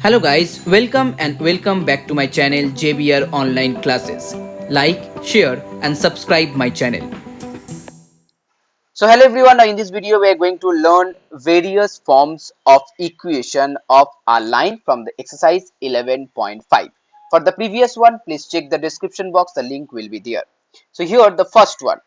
Hello guys, welcome back to my channel JBR Online Classes. Like, share and subscribe my channel. So hello everyone, now in this video we are going to learn various forms of equation of a line from the exercise 11.5. For the previous one, please check the description box, the link will be there. So here the first one,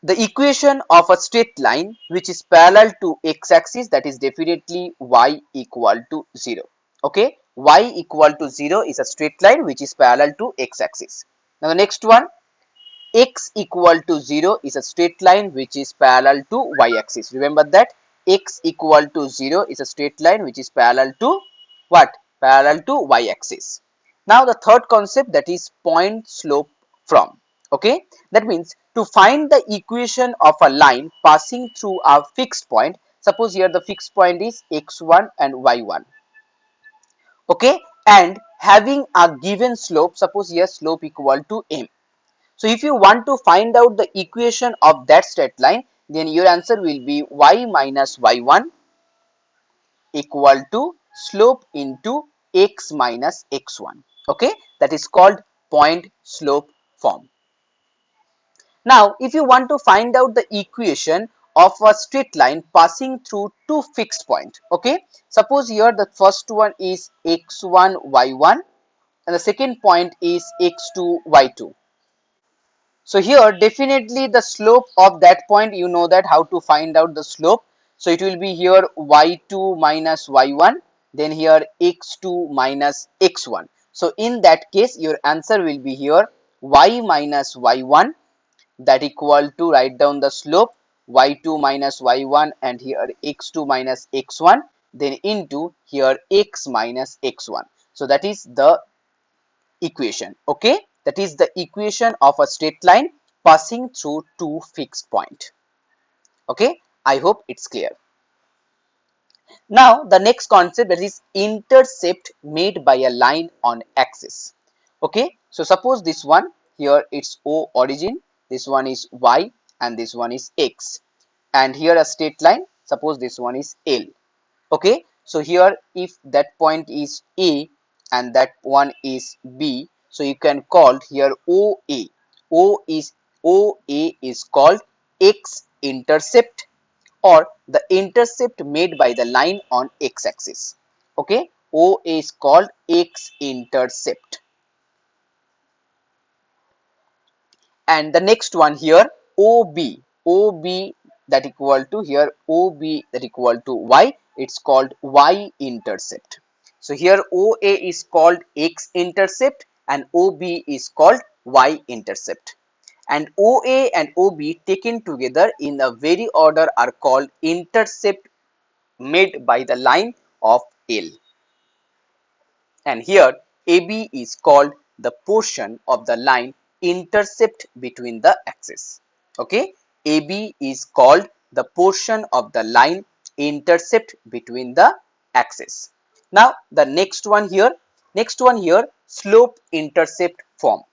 the equation of a straight line which is parallel to x-axis, that is definitely y equal to 0. Okay, y equal to 0 is a straight line which is parallel to x-axis. Now the next one, x equal to 0 is a straight line which is parallel to y-axis. Remember that x equal to 0 is a straight line which is parallel to what? Parallel to y-axis. Now the third concept, that is point slope from. Okay, that means to find the equation of a line passing through a fixed point. Suppose here the fixed point is x1 and y1. Okay, and having a given slope, suppose here slope equal to m. So if you want to find out the equation of that straight line, then your answer will be y minus y1 equal to slope into x minus x1. Okay, that is called point slope form. Now if you want to find out the equation of a straight line passing through two fixed points, okay, suppose here the first one is x1 y1 and the second point is x2 y2. So here definitely the slope of that point, you know that how to find out the slope. So it will be here y2 minus y1, then here x2 minus x1. So in that case your answer will be here y minus y1, that equal to, write down the slope, y2 minus y1 and here x2 minus x1, then into here x minus x1. So that is the equation. Okay, that is the equation of a straight line passing through two fixed point. Okay, I hope it's clear. Now the next concept, that is intercept made by a line on axis. Okay, so suppose this one here it's O origin, this one is y and this one is x, and here a straight line, suppose this one is L. Okay, so here if that point is A and that one is B, so you can call here OA. OA is called x intercept, or the intercept made by the line on x-axis. Okay, OA is called x intercept. And the next one here OB that equal to here OB that equal to y, it's called y intercept. So here OA is called x intercept and OB is called y intercept, and OA and OB taken together in the very order are called intercept made by the line of L. And here AB is called the portion of the line intercept between the axis. Okay, AB is called the portion of the line intercept between the axis. Now the next one here slope intercept form.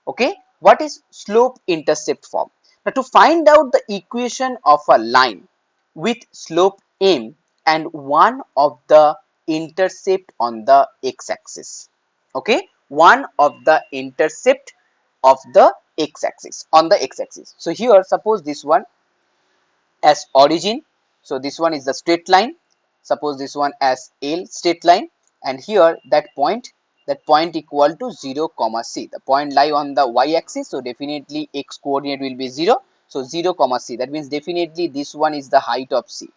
Okay, what is slope intercept form? Now to find out the equation of a line with slope m and one of the intercept on the x-axis. Okay, one of the intercept of the x-axis on the x-axis. So here suppose this one as origin, so this one is the straight line, suppose this one as L straight line, and here that point equal to 0 comma c, the point lie on the y-axis, so definitely x coordinate will be 0, so 0 comma c, that means definitely this one is the height of c.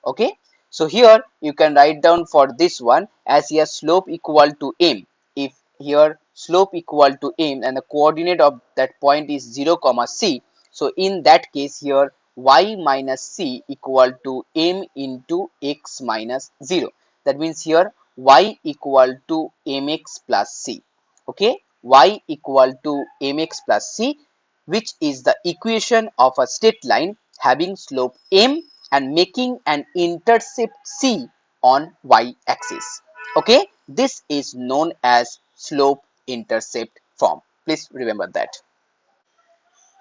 Okay, so here you can write down for this one as here slope equal to m. If here slope equal to m and the coordinate of that point is 0 comma c, so in that case here y minus c equal to m into x minus 0, that means here y equal to mx plus c. Okay, y equal to mx plus c, which is the equation of a straight line having slope m and making an intercept c on y-axis. Okay, this is known as slope intercept form. Please remember that.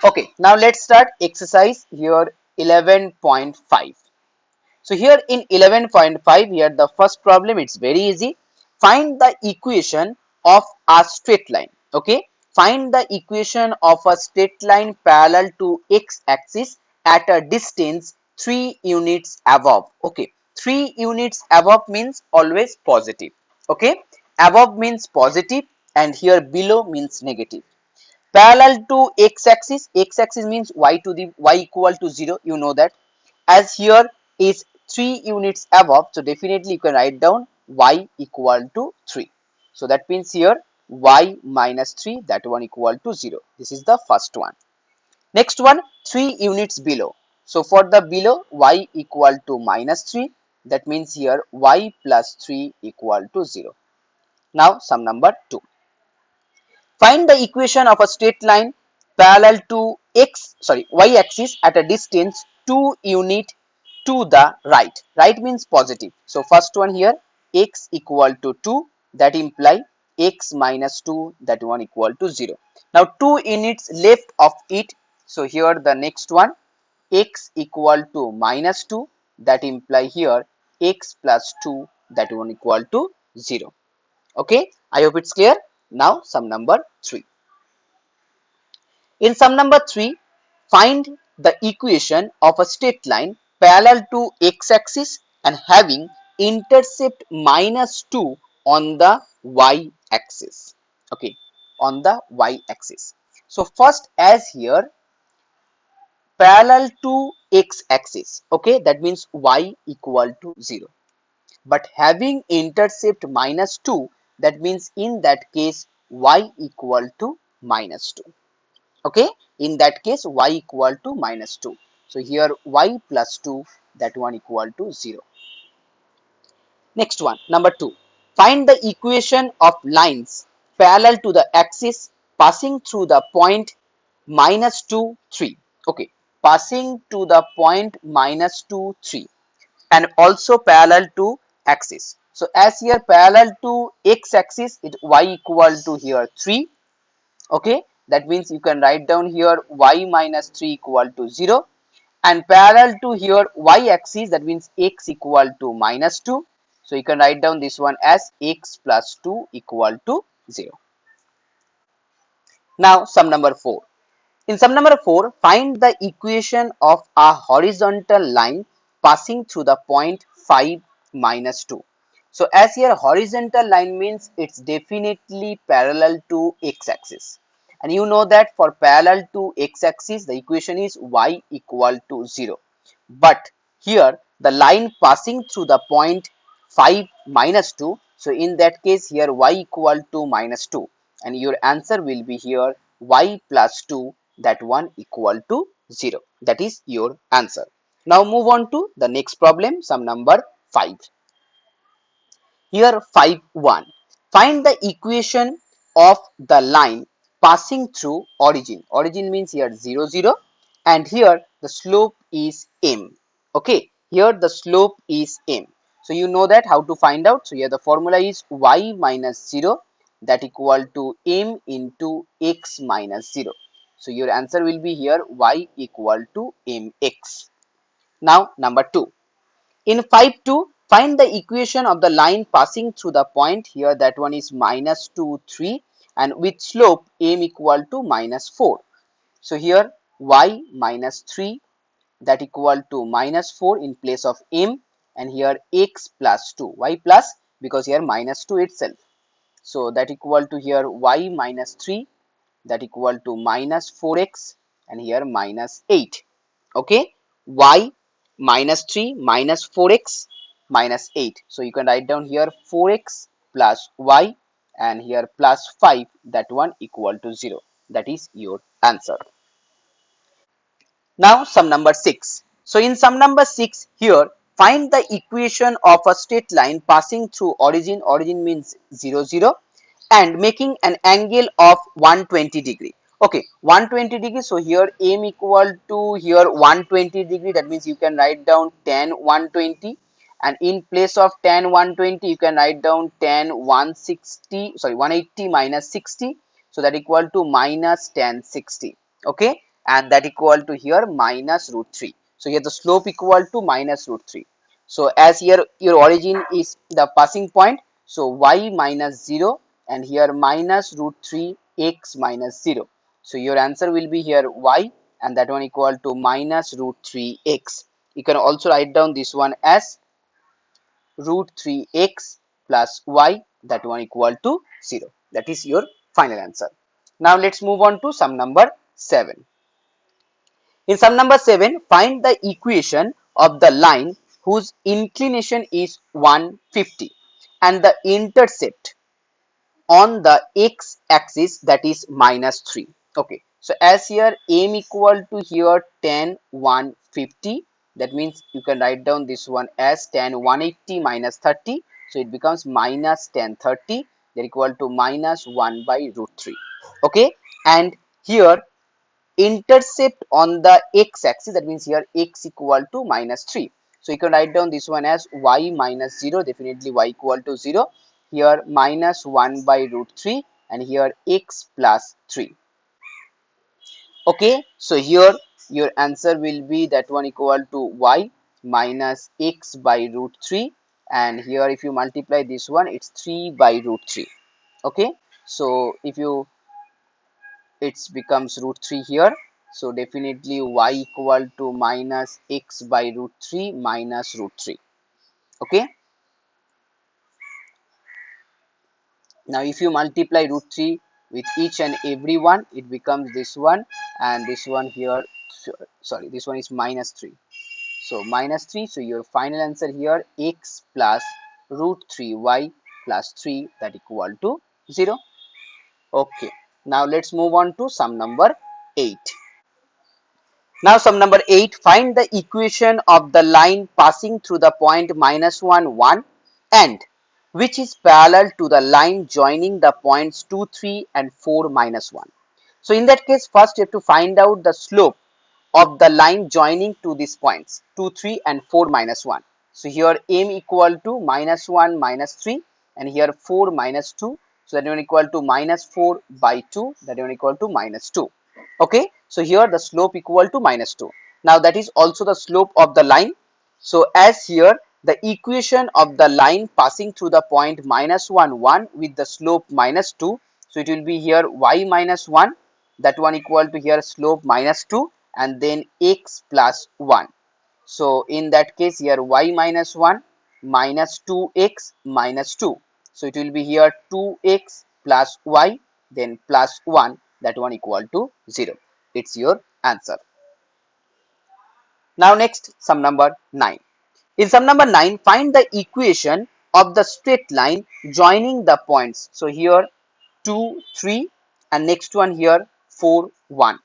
Okay, now let's start exercise here 11.5. So here in 11.5, here the first problem, it's very easy. Find the equation of a straight line. Okay, find the equation of a straight line parallel to x-axis at a distance 3 units above. Okay, 3 units above means always positive. Okay, above means positive and here below means negative. Parallel to x-axis, x-axis means y to the y equal to 0, you know that. As here is 3 units above, so definitely you can write down y equal to 3. So that means here y minus 3, that one equal to 0. This is the first one. Next one, 3 units below. So for the below, y equal to minus 3, that means here y plus 3 equal to 0. Now sum number 2. Find the equation of a straight line parallel to y axis at a distance 2 unit to the right. Right means positive. So first one here, x equal to 2, that imply x minus 2, that one equal to 0. Now 2 units left of it. So here the next one, x equal to minus 2, that imply here x plus 2, that one equal to 0. Okay, I hope it's clear. Now sum number 3. In sum number 3, find the equation of a straight line parallel to x-axis and having intercept minus 2 on the y-axis. Okay, on the y-axis. So first, as here parallel to x-axis. Okay, that means y equal to 0. But having intercept minus 2, that means in that case y equal to minus 2. Okay, in that case y equal to minus 2. So here y plus 2, that one equal to 0. Next one, number 2, find the equation of lines parallel to the axis passing through the point minus 2 3. Okay, passing to the point minus 2 3 and also parallel to axis. So as here parallel to x axis, it y equal to here 3. Okay, that means you can write down here y minus 3 equal to 0 and parallel to here y axis, that means x equal to minus 2. So you can write down this one as x plus 2 equal to 0. Now sum number 4. In sum number 4, find the equation of a horizontal line passing through the point 5 minus 2. So as here horizontal line means it's definitely parallel to x-axis. And you know that for parallel to x-axis, the equation is y equal to 0. But here the line passing through the point 5 minus 2. So in that case here y equal to minus 2 and your answer will be here y plus 2, that one equal to 0. That is your answer. Now move on to the next problem, sum number 5. Here 5.1. Find the equation of the line passing through origin. Origin means here 0, 0 and here the slope is m. Okay, here the slope is m. So you know that how to find out. So here the formula is y minus 0, that equal to m into x minus 0. So your answer will be here y equal to mx. Now number 2. In 5.2, find the equation of the line passing through the point. Here that one is minus 2, 3 and with slope m equal to minus 4. So here y minus 3, that equal to minus 4 in place of m and here x plus 2. Why plus? Because here minus 2 itself. So that equal to here y minus 3, that equal to minus 4x and here minus 8. Okay, y minus 3 minus 4x minus 8. So you can write down here 4x plus y and here plus 5, that one equal to 0. That is your answer. Now sum number 6. So in sum number 6 here, find the equation of a straight line passing through origin. Origin means 0, 0 and making an angle of 120 degree. Okay, 120 degree. So here m equal to here 120 degree. That means you can write down tan 120 and in place of tan 120 you can write down tan 180 minus 60. So that equal to minus tan 60. Okay, and that equal to here minus root 3. So here the slope equal to minus root 3. So as here your origin is the passing point, so y minus 0 and here minus root 3 x minus 0. So your answer will be here y and that one equal to minus root 3 x. You can also write down this one as root 3 x plus y, that one equal to 0. That is your final answer. Now let's move on to sum number 7. In sum number 7, find the equation of the line whose inclination is 150 and the intercept on the x axis, that is minus 3. Okay, so as here m equal to here tan 150, that means you can write down this one as tan 180 minus 30, so it becomes minus tan 30, that equal to minus 1 by root 3. Okay, and here intercept on the x axis, that means here x equal to minus 3. So you can write down this one as y minus 0, definitely y equal to 0. Here minus 1 by root 3 and here x plus 3. Okay, so here your answer will be that one equal to y minus x by root 3 and here if you multiply this one it's 3 by root 3. Okay, so if you it becomes root 3 here, so definitely y equal to minus x by root 3 minus root 3. Okay, now if you multiply root 3 with each and every one, it becomes this one and this one here, sorry, this one is minus 3, so minus 3. So your final answer here x plus root 3y plus 3, that equal to 0. Okay, now let's move on to sum number 8. Now sum number 8, find the equation of the line passing through the point minus 1, 1 and which is parallel to the line joining the points 2, 3 and 4, minus 1. So in that case, first you have to find out the slope of the line joining to these points 2, 3 and 4, minus 1. So here m equal to minus 1 minus 3 and here 4 minus 2. So that one equal to minus 4 by 2, that one equal to minus 2. Okay, so here the slope equal to minus 2. Now that is also the slope of the line. So as here the equation of the line passing through the point minus 1, 1 with the slope minus 2. So it will be here y minus 1, that one equal to here slope minus 2 and then x plus 1. So in that case here y minus 1 minus 2x minus 2. So it will be here 2x plus y then plus 1, that one equal to 0. It's your answer. Now next sum number 9. In sum number 9, find the equation of the straight line joining the points. So here 2, 3 and next one here 4, 1.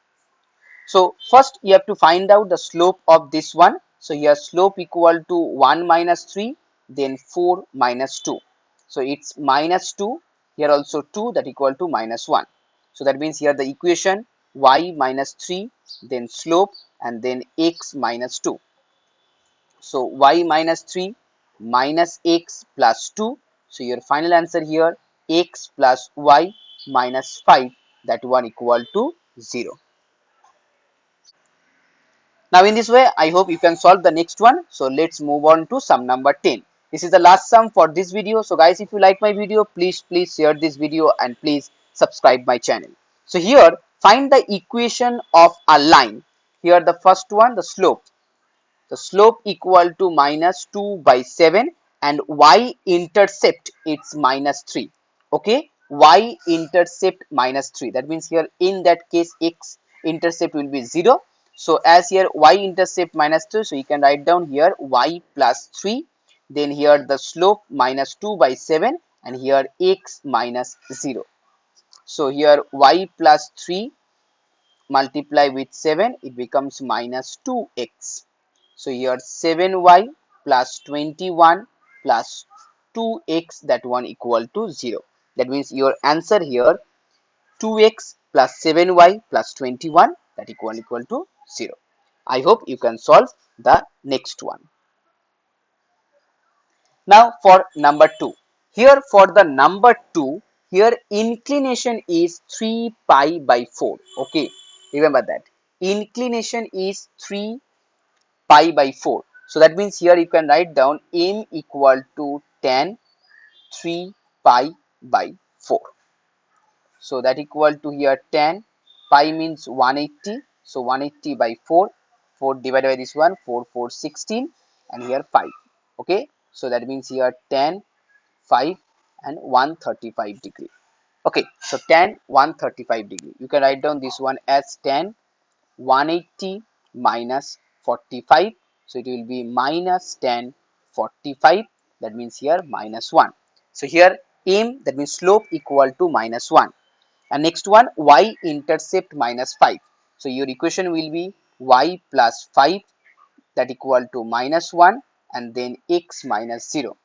So first you have to find out the slope of this one. So here slope equal to 1 minus 3 then 4 minus 2. So it's minus 2, here also 2, that equal to minus 1. So that means here the equation y minus 3 then slope and then x minus 2. So y minus 3 minus x plus 2. So your final answer here x plus y minus 5, that one equal to 0. Now in this way, I hope you can solve the next one. So let's move on to sum number 10. This is the last sum for this video. So guys, if you like my video, please share this video and please subscribe my channel. So here, find the equation of a line. Here the first one, the slope. The slope equal to minus 2 by 7 and y intercept it's minus 3. Okay, y intercept minus 3. That means here in that case x intercept will be 0. So as here y intercept minus 2, so you can write down here y plus 3. Then here the slope minus 2 by 7 and here x minus 0. So here y plus 3 multiply with 7, it becomes minus 2x. So here 7y plus 21 plus 2x, that one equal to 0. That means your answer here 2x plus 7y plus 21, that equal to 0. I hope you can solve the next one. Now for number 2. Here for the number 2, here inclination is 3 pi by 4. Okay, remember that. Inclination is 3 pi by 4. So that means here you can write down m equal to tan 3 pi by 4. So that equal to here 10, pi means 180. So 180 by 4, 4 divided by this one, 4, 4, 16, and here 5. Okay, so that means here 10, 5, and 135 degree. Okay, so tan 135 degree. You can write down this one as tan 180 minus 45. So it will be minus tan 45. That means here minus 1. So here m, that means slope, equal to minus 1. And next one, y intercept minus 5. So your equation will be y plus 5, that equal to minus 1, and then x minus 0.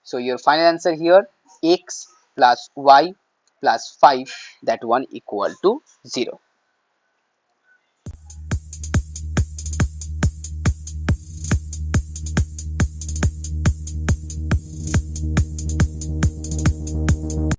So your final answer here, x plus y plus 5, that one equal to 0.